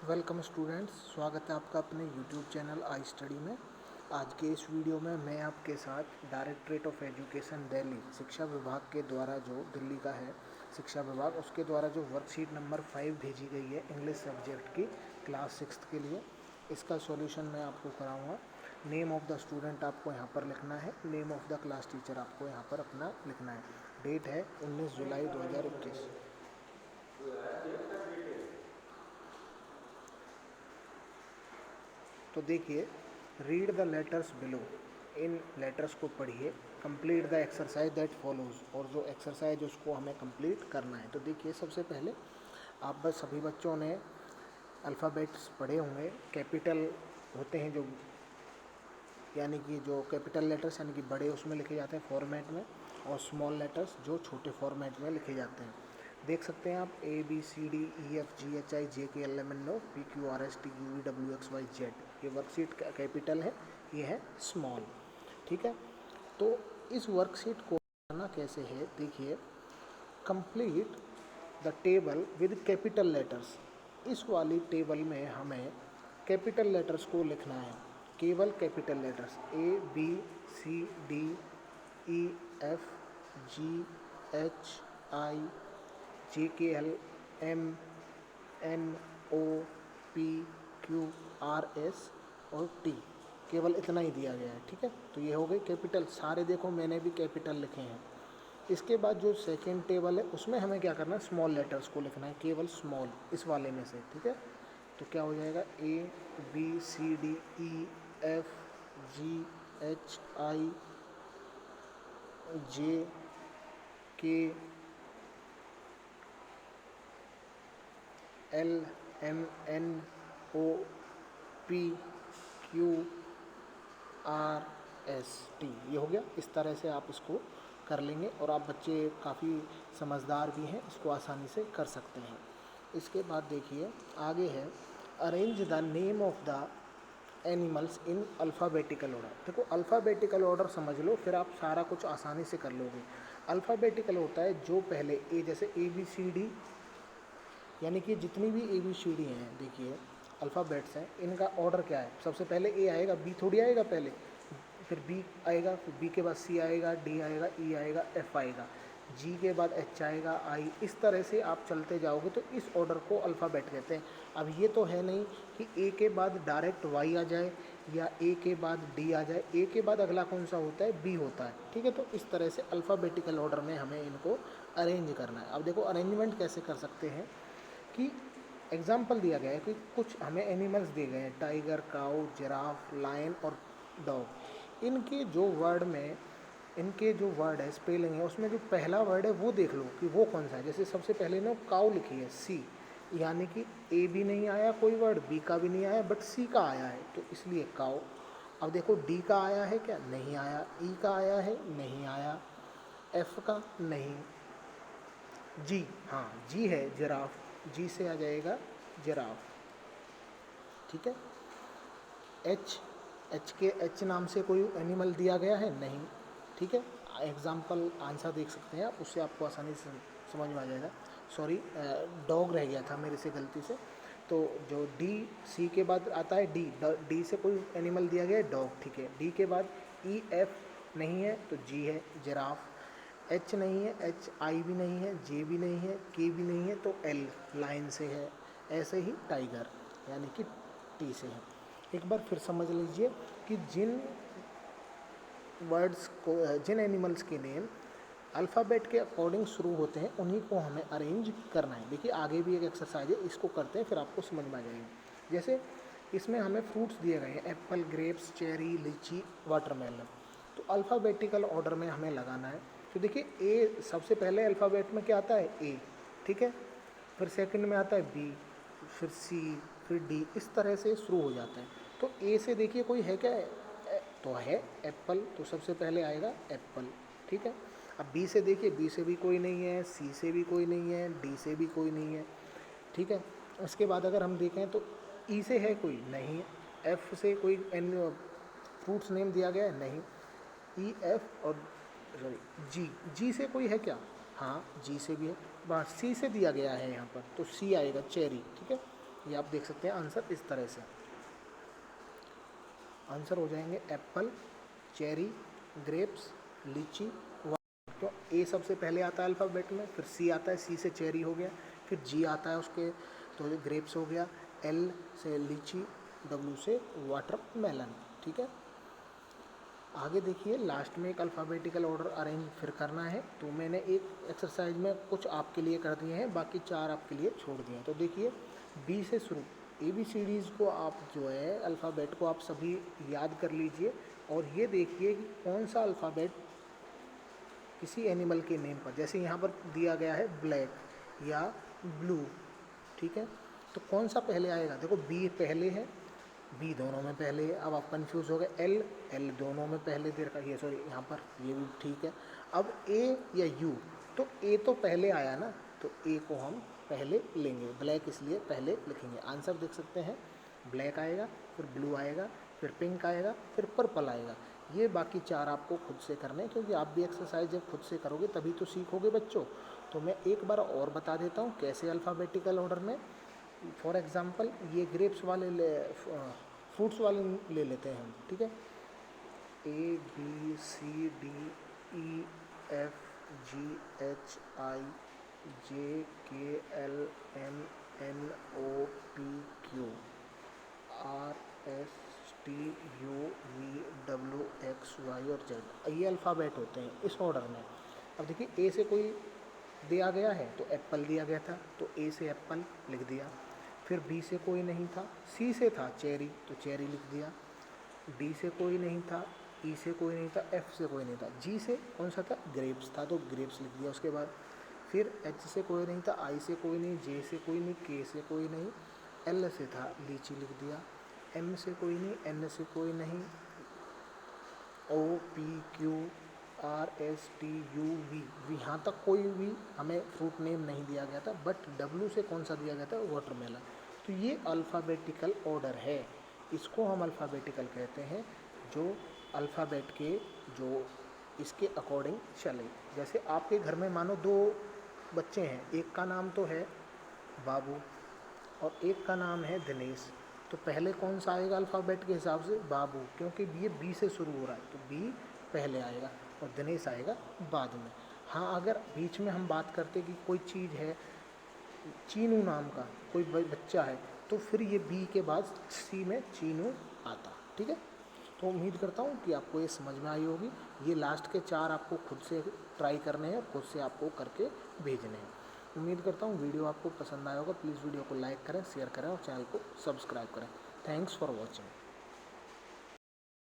Welcome students, स्वागत है आपका अपने यूट्यूब चैनल आई स्टडी में। आज के इस वीडियो में मैं आपके साथ डायरेक्टरेट ऑफ एजुकेशन दिल्ली शिक्षा विभाग के द्वारा, जो दिल्ली का है शिक्षा विभाग, उसके द्वारा जो वर्कशीट नंबर 5 भेजी गई है इंग्लिश सब्जेक्ट की क्लास 6 के लिए, इसका सॉल्यूशन मैं आपको कराऊंगा। नेम ऑफ़ द स्टूडेंट आपको यहाँ पर लिखना है, name of the class teacher आपको यहाँ पर अपना लिखना है। डेट है 19 जुलाई 2021। तो देखिए, read the letters below, in letters को पढ़िए। Complete the exercise that follows, और जो एक्सरसाइज उसको हमें कंप्लीट करना है। तो देखिए, सबसे पहले आप बस सभी बच्चों ने अल्फ़ाबेट्स पढ़े होंगे। कैपिटल होते हैं जो, यानी कि जो कैपिटल लेटर्स यानी कि बड़े उसमें लिखे जाते हैं फॉर्मेट में, और स्मॉल लेटर्स जो छोटे फॉर्मेट में लिखे जाते हैं। देख सकते हैं आप ABCDEFGHIJKLMNO PQRSTUVWXYZ, ये वर्कशीट कैपिटल है, ये है स्मॉल। ठीक है, तो इस वर्कशीट को करना कैसे है, देखिए। Complete the table with capital letters, इस वाली टेबल में हमें कैपिटल लेटर्स को लिखना है, केवल कैपिटल लेटर्स ABCDEFGHIJKLMNOPQRS और T, केवल इतना ही दिया गया है। ठीक है, तो ये हो गए कैपिटल सारे। देखो, मैंने भी कैपिटल लिखे हैं। इसके बाद जो सेकेंड टेबल है उसमें हमें क्या करना है, स्मॉल लेटर्स को लिखना है, केवल स्मॉल, इस वाले में से। ठीक है, तो क्या हो जाएगा, ABCDEFGHIJKLMNOPQRST, ये हो गया। इस तरह से आप इसको कर लेंगे, और आप बच्चे काफ़ी समझदार भी हैं, इसको आसानी से कर सकते हैं। इसके बाद देखिए, आगे है arrange the name of the animals in alphabetical order. देखो, अल्फ़ाबेटिकल ऑर्डर समझ लो, फिर आप सारा कुछ आसानी से कर लोगे। अल्फ़ाबेटिकल होता है जो पहले ए, जैसे ABCD, यानी कि जितनी भी ABCD हैं, देखिए अल्फ़ाबेट्स हैं, इनका ऑर्डर क्या है, सबसे पहले ए आएगा, बी थोड़ी आएगा पहले, फिर बी आएगा, फिर बी के बाद सी आएगा, डी आएगा, ई आएगा, एफ आएगा, जी के बाद एच आएगा, आई, इस तरह से आप चलते जाओगे, तो इस ऑर्डर को अल्फ़ाबेट कहते हैं। अब ये तो है नहीं कि ए के बाद डायरेक्ट वाई आ जाए, या ए के बाद डी आ जाए, ए के बाद अगला कौन सा होता है, बी होता है। ठीक है, तो इस तरह से अल्फ़ाबेटिकल ऑर्डर में हमें इनको अरेंज करना है। अब देखो, अरेंजमेंट कैसे कर सकते हैं, कि एग्जाम्पल दिया गया है कि कुछ हमें एनिमल्स दिए गए हैं, टाइगर, काऊ, जिराफ, लायन और डॉग। इनके जो वर्ड है, स्पेलिंग है, उसमें जो पहला वर्ड है वो देख लो कि वो कौन सा है। जैसे सबसे पहले ना काऊ लिखी है, सी, यानी कि ए भी नहीं आया कोई वर्ड, बी का भी नहीं आया, बट सी का आया है, तो इसलिए काऊ। अब देखो, डी का आया है क्या, नहीं आया, ई का आया है, नहीं आया, एफ का नहीं, जी, हाँ जी है, जिराफ, जी से आ जाएगा जिराफ। ठीक है, एच, एच नाम से कोई एनिमल दिया गया है, नहीं। ठीक है, एग्जाम्पल आंसर देख सकते हैं आप, उससे आपको आसानी से समझ में आ जाएगा। सॉरी, डॉग रह गया था मेरे से गलती से। तो जो डी, सी के बाद आता है डी, डी से कोई एनिमल दिया गया है, डॉग। ठीक है, डी के बाद ई, एफ नहीं है, तो जी है, जिराफ। एच नहीं है, एच आई भी नहीं है, जे भी नहीं है, के भी नहीं है, तो एल, लाइन से है। ऐसे ही टाइगर, यानी कि टी से है। एक बार फिर समझ लीजिए कि जिन एनिमल्स के नेम अल्फ़ाबेट के अकॉर्डिंग शुरू होते हैं, उन्हीं को हमें अरेंज करना है। देखिए, आगे भी एक एक्सरसाइज है, इसको करते हैं, फिर आपको समझ में आ जाएगा। जैसे इसमें हमें फ्रूट्स दिए गए हैं, एप्पल, ग्रेप्स, चेरी, लीची, वाटरमेलन। तो अल्फ़ाबेटिकल ऑर्डर में हमें लगाना है। तो देखिए, ए सबसे पहले अल्फ़ाबेट में क्या आता है, ए। ठीक है, फिर सेकंड में आता है बी, फिर सी, फिर डी, इस तरह से शुरू हो जाते हैं। तो ए से देखिए कोई है क्या, तो है एप्पल, तो सबसे पहले आएगा एप्पल। ठीक है, अब बी से देखिए, बी से भी कोई नहीं है, सी से भी कोई नहीं है, डी से भी कोई नहीं है। ठीक है, उसके बाद अगर हम देखें तो ई से है कोई, नहीं है। एफ से कोई फ्रूट्स नेम दिया गया है, नहीं। ई, एफ और सॉरी जी, जी से कोई है क्या, हाँ जी से भी है। बस सी से दिया गया है यहाँ पर, तो सी आएगा, चेरी। ठीक है, ये आप देख सकते हैं आंसर इस तरह से। आंसर हो जाएंगे एप्पल, चेरी, ग्रेप्स, लीची, वाटर। तो ए सबसे पहले आता है अल्फ़ाबेट में, फिर सी आता है, सी से चेरी हो गया, फिर जी आता है उसके तो ये ग्रेप्स हो गया, एल से लीची, डब्ल्यू से वाटरमेलन। ठीक है, आगे देखिए लास्ट में एक अल्फ़ाबेटिकल ऑर्डर अरेंज फिर करना है। तो मैंने एक एक्सरसाइज में कुछ आपके लिए कर दिए हैं, बाकी 4 आपके लिए छोड़ दिए हैं। तो देखिए बी से शुरू ABCDs को आप जो है अल्फ़ाबेट को आप सभी याद कर लीजिए, और ये देखिए कि कौन सा अल्फ़ाबेट किसी एनिमल के नेम पर, जैसे यहाँ पर दिया गया है ब्लैक या ब्लू। ठीक है, तो कौन सा पहले आएगा? देखो बी पहले है, बी दोनों में पहले है। अब आप कंफ्यूज हो गए, एल दोनों में पहले दे रखा, ये सॉरी यहाँ पर ये भी ठीक है। अब ए या यू, तो ए तो पहले आया ना, तो ए को हम पहले लेंगे, ब्लैक इसलिए पहले लिखेंगे। आंसर देख सकते हैं, ब्लैक आएगा, फिर ब्लू आएगा, फिर पिंक आएगा, फिर पर्पल आएगा। ये बाकी 4 आपको खुद से करने हैं, क्योंकि आप भी एक्सरसाइज जब खुद से करोगे तभी तो सीखोगे बच्चों। तो मैं एक बार और बता देता हूँ कैसे अल्फ़ाबेटिकल ऑर्डर में। फॉर एग्ज़ाम्पल ये ग्रेप्स वाले फ्रूट्स वाले ले लेते हैं हम। ठीक है, ABCDEFGHIJKLMNOPQ RSTUVWXY और Z, ये अल्फ़ाबेट होते हैं इस ऑर्डर में। अब देखिए ए से कोई दिया गया है तो एप्पल दिया गया था, तो ए से एप्पल लिख दिया। फिर बी से कोई नहीं था, सी से था चेरी, तो चेरी लिख दिया। डी से कोई नहीं था, ई से कोई नहीं था, एफ से कोई नहीं था, जी से कौन सा था? ग्रेप्स था, तो ग्रेप्स लिख दिया उसके बाद। फिर एच से कोई नहीं था, आई से कोई नहीं, जे से कोई नहीं, के से कोई नहीं, एल से था लीची लिख दिया, एम से कोई नहीं, एन से कोई नहीं, OPQRSTUV यहाँ तक कोई भी हमें फ्रूट नेम नहीं दिया गया था, बट डब्ल्यू से कौन सा दिया गया था? वाटरमेलन। तो ये अल्फ़ाबेटिकल ऑर्डर है, इसको हम अल्फ़ाबेटिकल कहते हैं, जो अल्फ़ाबेट के जो इसके अकॉर्डिंग चले। जैसे आपके घर में मानो 2 बच्चे हैं, एक का नाम तो है बाबू और एक का नाम है दिनेश, तो पहले कौन सा आएगा अल्फ़ाबेट के हिसाब से? बाबू, क्योंकि ये बी से शुरू हो रहा है, तो बी पहले आएगा और दिनेश आएगा बाद में। हाँ, अगर बीच में हम बात करते कि कोई चीज़ है चीनू नाम का कोई बच्चा है, तो फिर ये बी के बाद सी में चीनू आता। ठीक है, तो उम्मीद करता हूँ कि आपको ये समझ में आई होगी। ये लास्ट के 4 आपको खुद से ट्राई करने हैं और खुद से आपको करके भेजने हैं। उम्मीद करता हूँ वीडियो आपको पसंद आया होगा। प्लीज़ वीडियो को लाइक करें, शेयर करें और चैनल को सब्सक्राइब करें। Thanks for watching.